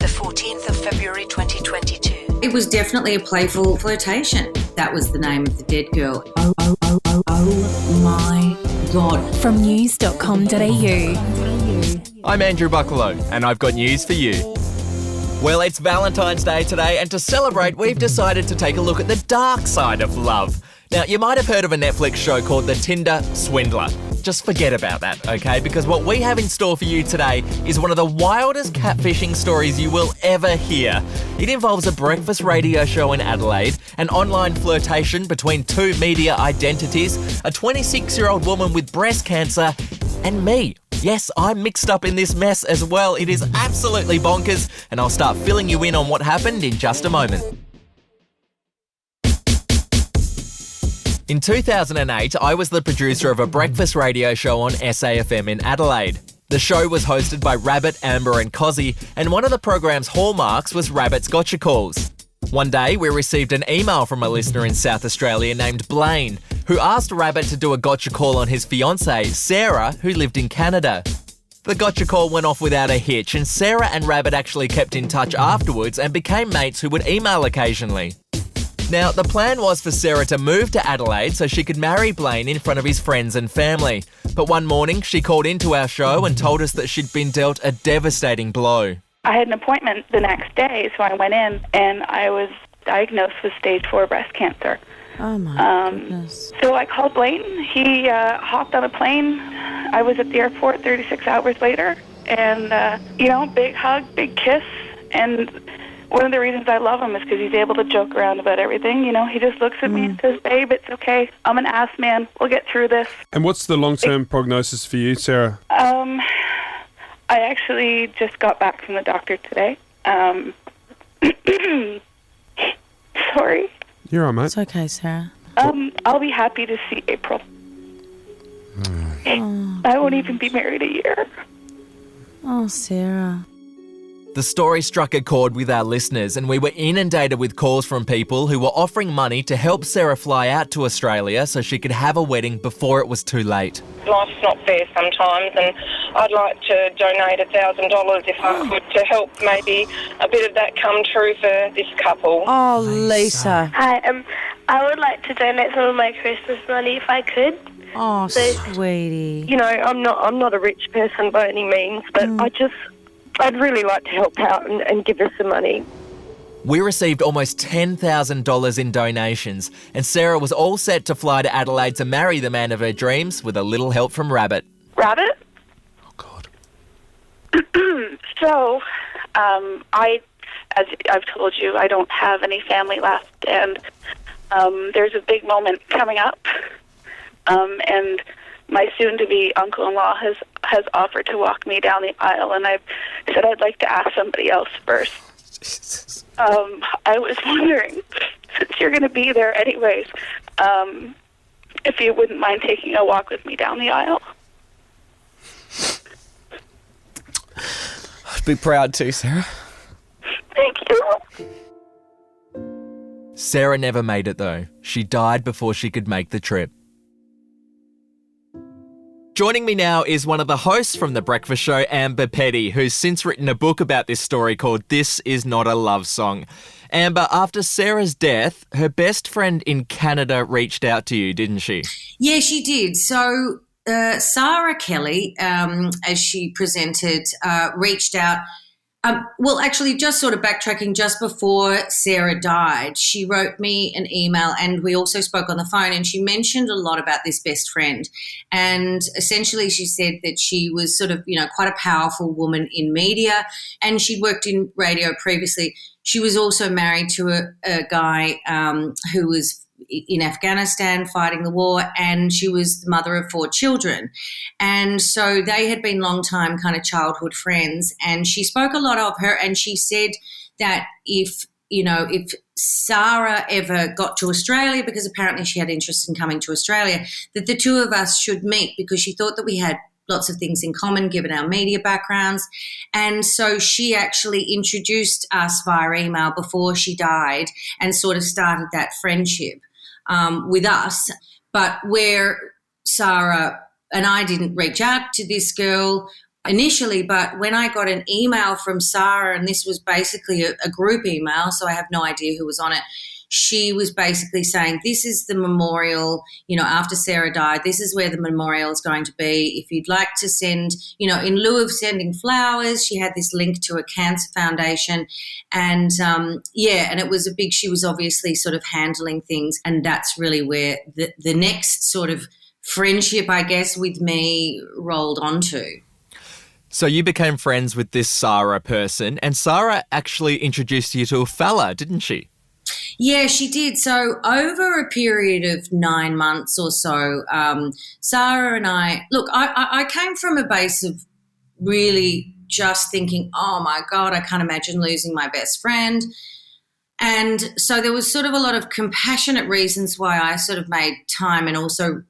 the 14th of February 2022. It was definitely a playful flirtation. That was the name of the dead girl. Oh my God. From news.com.au. I'm Andrew Bucklow, and I've got news for you. Well, it's Valentine's Day today, and to celebrate, we've decided to take a look at the dark side of love. Now, you might have heard of a Netflix show called The Tinder Swindler. Just forget about that, okay? Because what we have in store for you today is one of the wildest catfishing stories you will ever hear. It involves a breakfast radio show in Adelaide, an online flirtation between two media identities, a 26-year-old woman with breast cancer, and me. Yes, I'm mixed up in this mess as well. It is absolutely bonkers, and I'll start filling you in on what happened in just a moment. In 2008, I was the producer of a breakfast radio show on SAFM in Adelaide. The show was hosted by Rabbit, Amber and Cozzy, and one of the program's hallmarks was Rabbit's gotcha calls. One day, we received an email from a listener in South Australia named Blaine, who asked Rabbit to do a gotcha call on his fiancée, Sarah, who lived in Canada. The gotcha call went off without a hitch, and Sarah and Rabbit actually kept in touch afterwards and became mates who would email occasionally. Now, the plan was for Sarah to move to Adelaide so she could marry Blaine in front of his friends and family. But one morning, she called into our show and told us that she'd been dealt a devastating blow. I had an appointment the next day, so I went in and I was diagnosed with stage 4 breast cancer. Oh, my goodness. So I called Blaine. He hopped on a plane. I was at the airport 36 hours later. And, big hug, big kiss. And one of the reasons I love him is because he's able to joke around about everything. You know, he just looks at me and says, "Babe, it's okay. I'm an ass man. We'll get through this." And what's the long-term prognosis for you, Sarah? I actually just got back from the doctor today. Sorry. You're all right, mate. It's okay, Sarah. I'll be happy to see April. I won't even be married a year. Oh, Sarah. The story struck a chord with our listeners, and we were inundated with calls from people who were offering money to help Sarah fly out to Australia so she could have a wedding before it was too late. Life's not fair sometimes, and I'd like to donate $1,000 if I could to help maybe a bit of that come true for this couple. Oh, Lisa. Hi, I would like to donate some of my Christmas money if I could. Oh, So, sweetie. You know, I'm not a rich person by any means, but I'd really like to help out and give her some money. We received almost $10,000 in donations, and Sarah was all set to fly to Adelaide to marry the man of her dreams with a little help from Rabbit. Rabbit? Oh, God. So, as I've told you, I don't have any family left, and there's a big moment coming up, and my soon-to-be uncle-in-law has offered to walk me down the aisle, and I've said I'd like to ask somebody else first. Jesus. I was wondering, since you're going to be there anyways, if you wouldn't mind taking a walk with me down the aisle. I'd be proud to, Sarah. Thank you. Sarah never made it though. She died before she could make the trip. Joining me now is one of the hosts from The Breakfast Show, Amber Petty, who's since written a book about this story called This Is Not a Love Song. Amber, after Sarah's death, her best friend in Canada reached out to you, didn't she? Yeah, she did. So Sarah Kelly, as she presented, reached out. Actually, just sort of backtracking, just before Sarah died, she wrote me an email and we also spoke on the phone, and she mentioned a lot about this best friend. And essentially she said that she was sort of, quite a powerful woman in media, and she'd worked in radio previously. She was also married to a guy who was in Afghanistan fighting the war, and she was the mother of 4 children. And so they had been long-time kind of childhood friends, and she spoke a lot of her, and she said that if Sarah ever got to Australia, because apparently she had interest in coming to Australia, that the two of us should meet, because she thought that we had lots of things in common given our media backgrounds. And so she actually introduced us via email before she died and sort of started that friendship with us. But where Sarah and I didn't reach out to this girl, initially, but when I got an email from Sarah, and this was basically a group email, so I have no idea who was on it, she was basically saying, this is the memorial, after Sarah died, this is where the memorial is going to be. If you'd like to send, in lieu of sending flowers, she had this link to a cancer foundation. And, and it was she was obviously sort of handling things. And that's really where the next sort of friendship, I guess, with me rolled onto. So you became friends with this Sarah person, and Sarah actually introduced you to a fella, didn't she? Yeah, she did. So over a period of 9 months or so, Sarah and I came from a base of really just thinking, oh my God, I can't imagine losing my best friend. And so there was sort of a lot of compassionate reasons why I sort of made time, and also,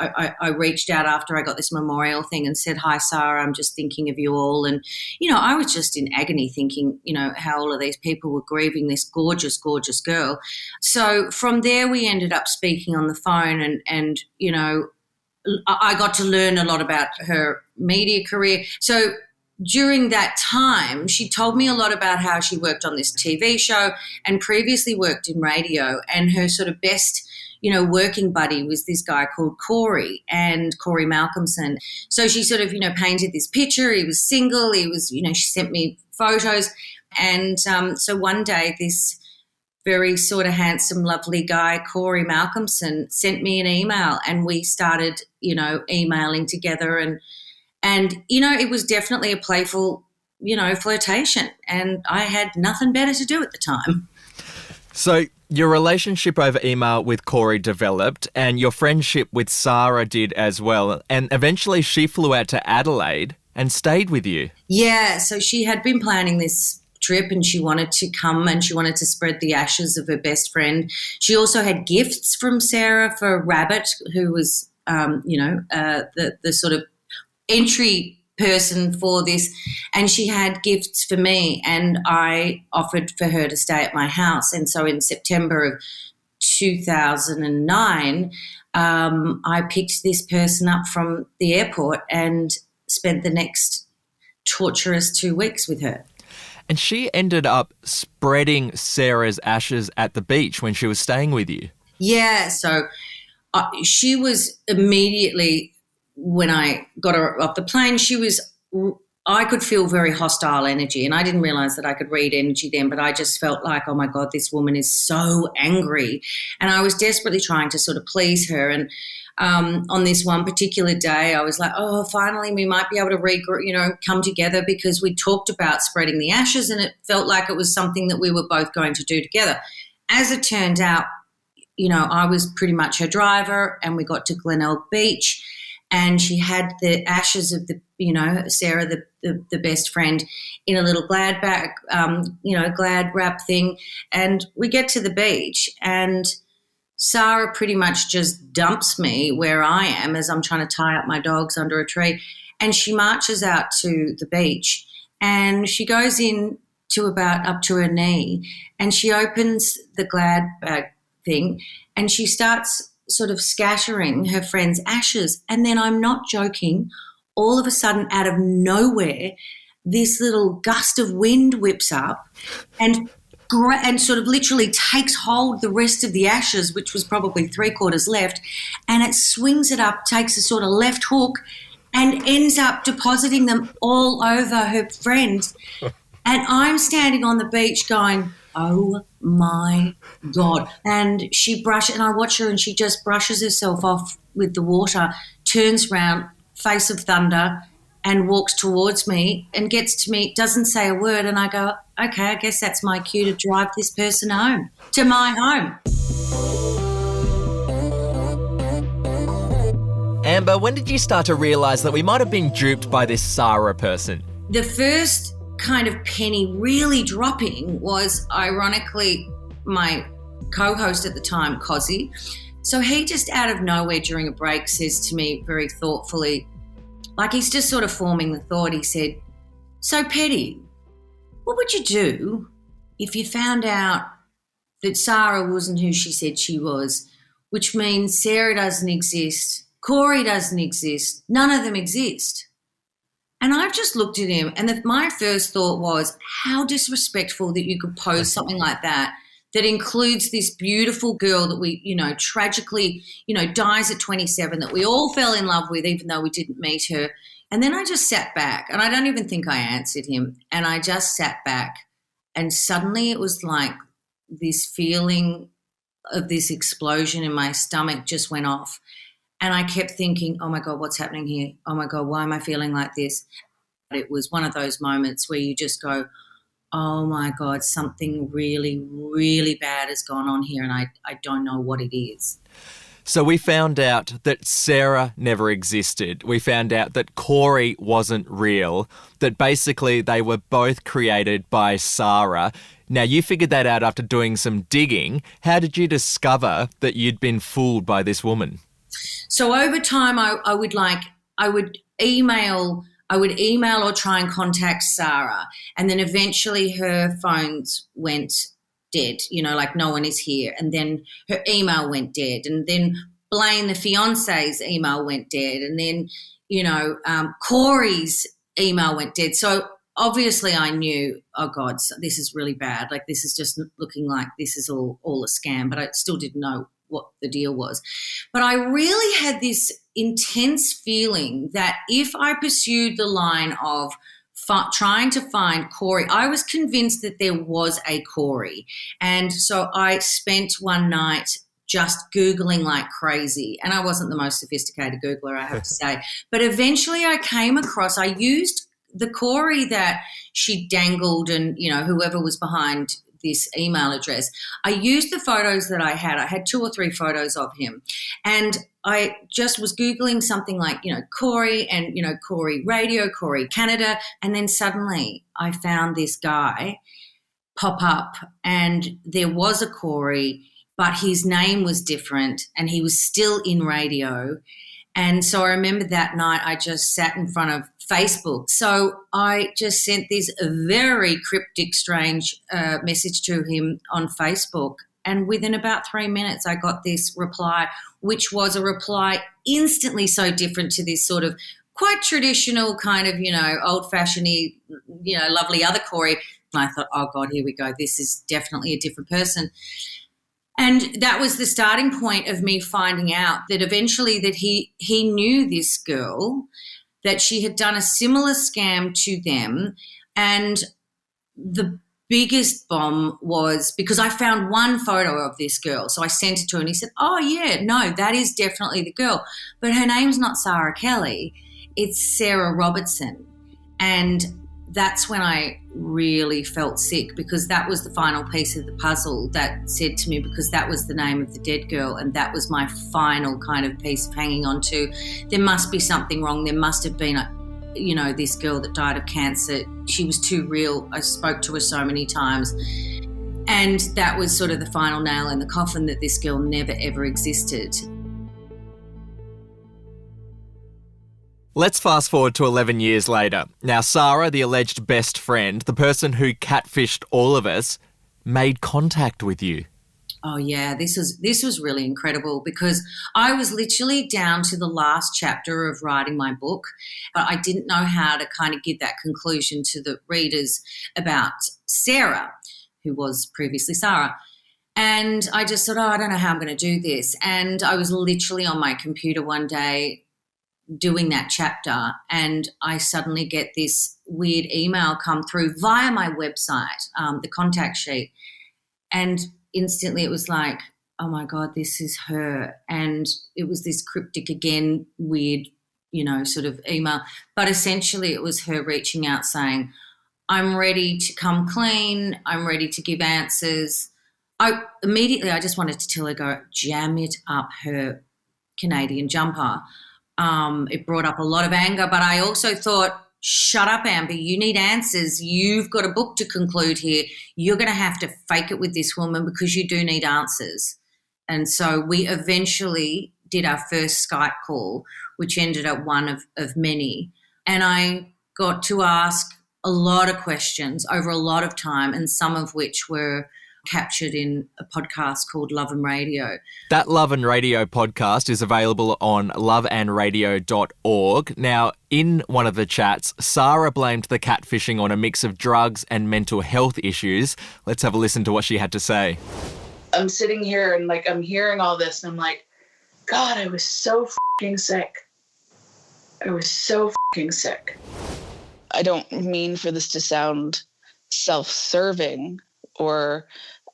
I reached out after I got this memorial thing and said, hi, Sarah, I'm just thinking of you all. And, I was just in agony thinking, how all of these people were grieving this gorgeous, gorgeous girl. So from there we ended up speaking on the phone and I got to learn a lot about her media career. So during that time, she told me a lot about how she worked on this TV show and previously worked in radio, and her sort of best working buddy was this guy called Corey Malcolmson. So she sort of, painted this picture. He was single. He was, she sent me photos. And so one day this very sort of handsome, lovely guy, Corey Malcolmson, sent me an email, and we started, emailing together. And it was definitely a playful, flirtation. And I had nothing better to do at the time. So your relationship over email with Corey developed, and your friendship with Sarah did as well. And eventually she flew out to Adelaide and stayed with you. Yeah, so she had been planning this trip and she wanted to come and she wanted to spread the ashes of her best friend. She also had gifts from Sarah for Rabbit, who was, the sort of entry person for this, and she had gifts for me, and I offered for her to stay at my house. And so in September of 2009, I picked this person up from the airport and spent the next torturous 2 weeks with her. And she ended up spreading Sarah's ashes at the beach when she was staying with you. Yeah, so she was immediately, when I got her off the plane, I could feel very hostile energy, and I didn't realise that I could read energy then, but I just felt like, oh my God, this woman is so angry. And I was desperately trying to sort of please her. And on this one particular day, I was like, oh, finally we might be able to come together, because we talked about spreading the ashes and it felt like it was something that we were both going to do together. As it turned out, I was pretty much her driver, and we got to Glenelg Beach. And she had the ashes of Sarah, the best friend, in a little Glad bag, Glad wrap thing. And we get to the beach, and Sarah pretty much just dumps me where I am as I'm trying to tie up my dogs under a tree. And she marches out to the beach, and she goes in to about up to her knee, and she opens the Glad bag thing, and she starts sort of scattering her friend's ashes. And then, I'm not joking, all of a sudden, out of nowhere, this little gust of wind whips up and sort of literally takes hold the rest of the ashes, which was probably 3/4 left, and it swings it up, takes a sort of left hook, and ends up depositing them all over her friend. And I'm standing on the beach going, oh my God. And I watch her, and she just brushes herself off with the water, turns round, face of thunder, and walks towards me and gets to me, doesn't say a word. And I go, okay, I guess that's my cue to drive this person home, to my home. Amber, when did you start to realise that we might have been duped by this Sarah person? The first kind of penny really dropping was, ironically, my co-host at the time, Cozzy. So he just out of nowhere during a break says to me very thoughtfully, like he's just sort of forming the thought, he said, so Petty, what would you do if you found out that Sarah wasn't who she said she was, which means Sarah doesn't exist, Corey doesn't exist, none of them exist? And I've just looked at him, and my first thought was, how disrespectful that you could post something like that includes this beautiful girl that we, tragically, dies at 27, that we all fell in love with, even though we didn't meet her. And then I just sat back, and I don't even think I answered him. And I just sat back, and suddenly it was like this feeling of this explosion in my stomach just went off. And I kept thinking, oh, my God, what's happening here? Oh, my God, why am I feeling like this? It was one of those moments where you just go, oh, my God, something really, really bad has gone on here, and I don't know what it is. So we found out that Sarah never existed. We found out that Corey wasn't real, that basically they were both created by Sarah. Now, you figured that out after doing some digging. How did you discover that you'd been fooled by this woman? So over time, I would email or try and contact Sarah, and then eventually her phones went dead, like no one is here, and then her email went dead, and then Blaine, the fiance's email went dead, and then Corey's email went dead. So obviously I knew, oh God, this is really bad. Like, this is just looking like this is all a scam, but I still didn't know what the deal was. But I really had this intense feeling that if I pursued the line of trying to find Corey, I was convinced that there was a Corey. And so I spent one night just Googling like crazy. And I wasn't the most sophisticated Googler, I have to say. But eventually I used the Corey that she dangled and, whoever was behind this email address. I used the photos that I had. I had 2 or 3 photos of him. And I just was Googling something like, Corey and, Corey Radio, Corey Canada. And then suddenly I found this guy pop up, and there was a Corey, but his name was different and he was still in radio. And so I remember that night I just sat in front of Facebook. So I just sent this very cryptic, strange message to him on Facebook. And within about 3 minutes, I got this reply, which was a reply instantly so different to this sort of quite traditional kind of, old-fashioned-y, lovely other Corey. And I thought, oh, God, here we go. This is definitely a different person. And that was the starting point of me finding out that eventually that he knew this girl, that she had done a similar scam to them. And the biggest bomb was because I found one photo of this girl. So I sent it to him and he said, oh, yeah, no, that is definitely the girl. But her name's not Sarah Kelly. It's Sarah Robertson. And that's when I really felt sick, because that was the final piece of the puzzle that said to me, because that was the name of the dead girl and that was my final kind of piece of hanging on to. There must be something wrong. There must have been, this girl that died of cancer. She was too real. I spoke to her so many times. And that was sort of the final nail in the coffin, that this girl never, ever existed. Let's fast forward to 11 years later. Now, Sarah, the alleged best friend, the person who catfished all of us, made contact with you. Oh, yeah, this was really incredible, because I was literally down to the last chapter of writing my book, but I didn't know how to kind of give that conclusion to the readers about Sarah, who was previously Sarah. And I just thought, I don't know how I'm going to do this. And I was literally on my computer one day doing that chapter, and I suddenly get this weird email come through via my website, the contact sheet, and instantly it was like, oh my God, this is her. And it was this cryptic, again, weird, sort of email, but essentially it was her reaching out saying, I'm ready to come clean, I'm ready to give answers. I just wanted to tell her, go jam it up her Canadian jumper. It brought up a lot of anger, but I also thought, shut up, Amber, you need answers. You've got a book to conclude here. You're going to have to fake it with this woman, because you do need answers. And so we eventually did our first Skype call, which ended up one of many. And I got to ask a lot of questions over a lot of time, and some of which were captured in a podcast called Love and Radio. That Love and Radio podcast is available on loveandradio.org. Now, in one of the chats, Sarah blamed the catfishing on a mix of drugs and mental health issues. Let's have a listen to what she had to say. I'm sitting here and I'm hearing all this and I'm like, God, I was so fucking sick. I was so fucking sick. I don't mean for this to sound self-serving or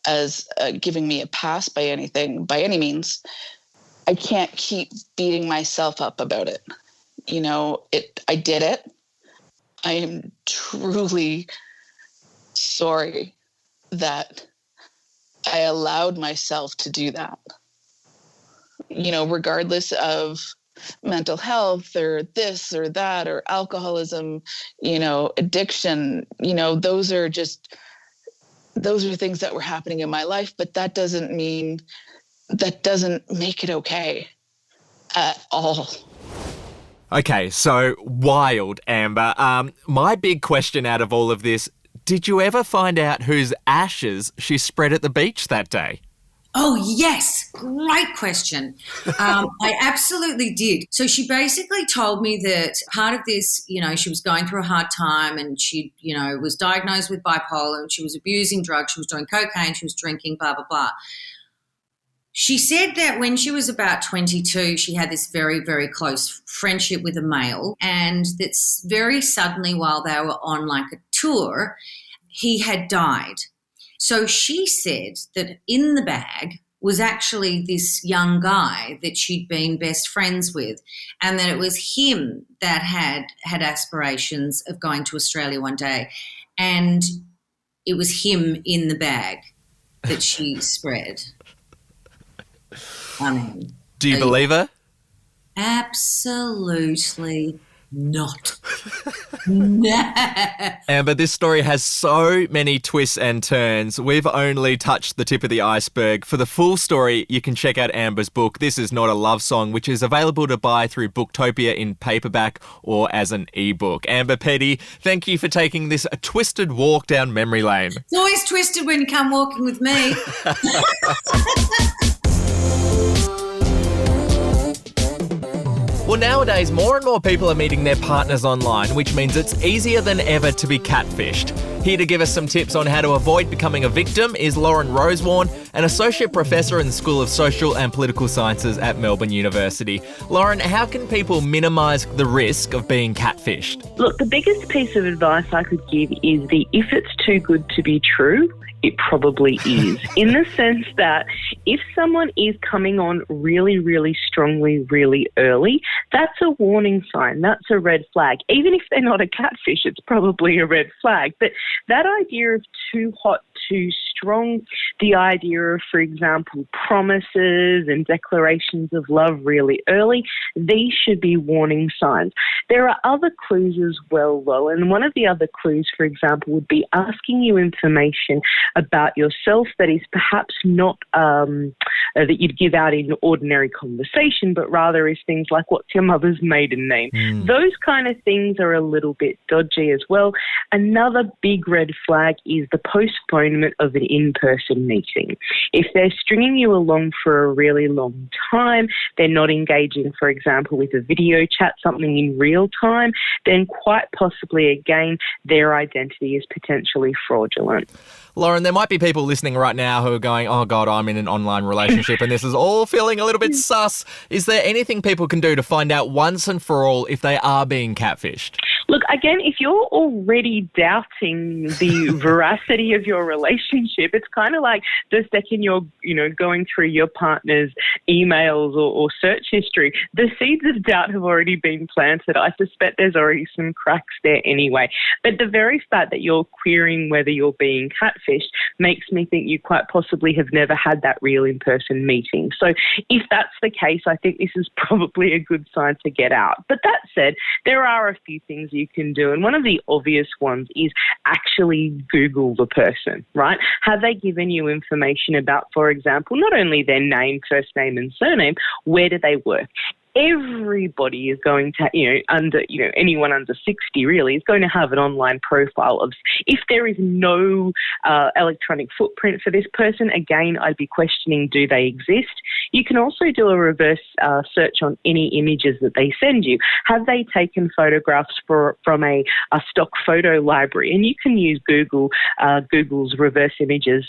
as giving me a pass by any means. I can't keep beating myself up about it. I did it. I am truly sorry that I allowed myself to do that. Regardless of mental health or this or that or alcoholism, addiction, those are things that were happening in my life, but that doesn't make it okay at all. Okay, so wild, Amber. My big question out of all of this, did you ever find out whose ashes she spread at the beach that day? Oh, yes. Great question. I absolutely did. So she basically told me that part of this, she was going through a hard time and she, was diagnosed with bipolar and she was abusing drugs. She was doing cocaine. She was drinking, blah, blah, blah. She said that when she was about 22, she had this very, very close friendship with a male, and that's very suddenly while they were on a tour, he had died. So she said that in the bag was actually this young guy that she'd been best friends with, and that it was him that had aspirations of going to Australia one day, and it was him in the bag that she spread. Do you believe her? Absolutely not. No. Amber, this story has so many twists and turns. We've only touched the tip of the iceberg. For the full story, you can check out Amber's book, This Is Not a Love Song, which is available to buy through Booktopia in paperback or as an ebook. Amber Petty, thank you for taking this twisted walk down memory lane. It's always twisted when you come walking with me. Well, nowadays, more and more people are meeting their partners online, which means it's easier than ever to be catfished. Here to give us some tips on how to avoid becoming a victim is Lauren Rosewarne, an Associate Professor in the School of Social and Political Sciences at Melbourne University. Lauren, how can people minimise the risk of being catfished? Look, the biggest piece of advice I could give is if it's too good to be true, it probably is. In the sense that if someone is coming on really, really strongly, really early, that's a warning sign. That's a red flag. Even if they're not a catfish, it's probably a red flag. But that idea of too hot, too strong, the idea of, for example, promises and declarations of love really early, these should be warning signs. There are other clues as well, though, and one of the other clues, for example, would be asking you information about yourself that is perhaps not that you'd give out in ordinary conversation, but rather is things like, what's your mother's maiden name? Those kind of things are a little bit dodgy as well. Another big red flag is the postponement of an in-person meeting. If they're stringing you along for a really long time, they're not engaging, for example, with a video chat, something in real time, then quite possibly, again, their identity is potentially fraudulent. Lauren, there might be people listening right now who are going, oh God, I'm in an online relationship and this is all feeling a little bit sus. Is there anything people can do to find out once and for all if they are being catfished? Look, again, if you're already doubting the veracity of your relationship, it's kind of like the second you're, going through your partner's emails or search history, the seeds of doubt have already been planted. I suspect there's already some cracks there anyway. But the very fact that you're querying whether you're being catfished makes me think you quite possibly have never had that real in-person meeting. So if that's the case, I think this is probably a good sign to get out. But that said, there are a few things you can do. And one of the obvious ones is actually Google the person, right? Have they given you information about, for example, not only their name, first name and surname, where do they work? everybody is going to, anyone under 60 really is going to have an online profile of, if there is no electronic footprint for this person, again, I'd be questioning, do they exist? You can also do a reverse search on any images that they send you. Have they taken photographs from a stock photo library? And you can use Google's reverse images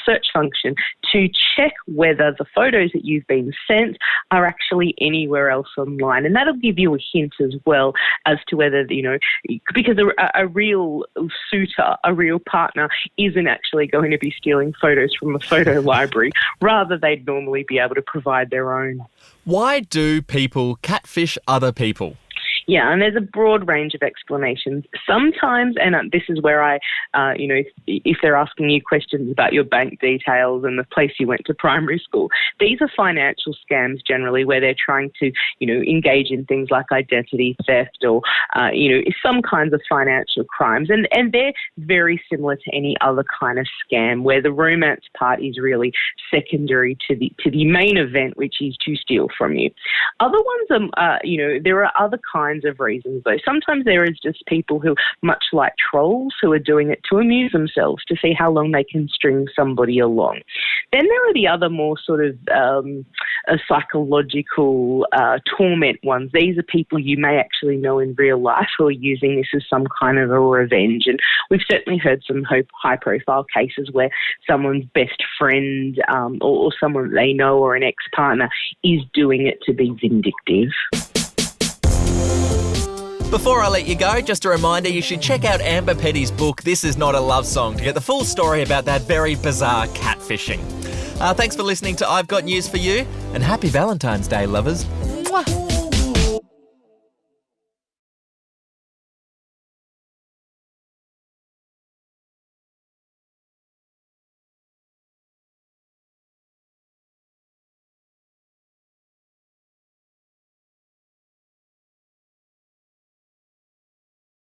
search function to check whether the photos that you've been sent are actually anywhere else online. And that'll give you a hint as well as to whether, because a real suitor, a real partner, isn't actually going to be stealing photos from a photo library. Rather, they'd normally be able to provide their own. Why do people catfish other people? Yeah, and there's a broad range of explanations. Sometimes, and this is where if they're asking you questions about your bank details and the place you went to primary school, these are financial scams generally where they're trying to, engage in things like identity theft or, some kinds of financial crimes. And they're very similar to any other kind of scam where the romance part is really secondary to the main event, which is to steal from you. Other ones are, there are other kinds of reasons though. Sometimes there is just people who, much like trolls, who are doing it to amuse themselves, to see how long they can string somebody along. Then there are the other more sort of psychological torment ones. These are people you may actually know in real life who are using this as some kind of a revenge. And we've certainly heard some high-profile cases where someone's best friend or someone they know or an ex-partner is doing it to be vindictive. Before I let you go, just a reminder, you should check out Amber Petty's book, This Is Not a Love Song, to get the full story about that very bizarre catfishing. Thanks for listening to I've Got News for You, and happy Valentine's Day, lovers.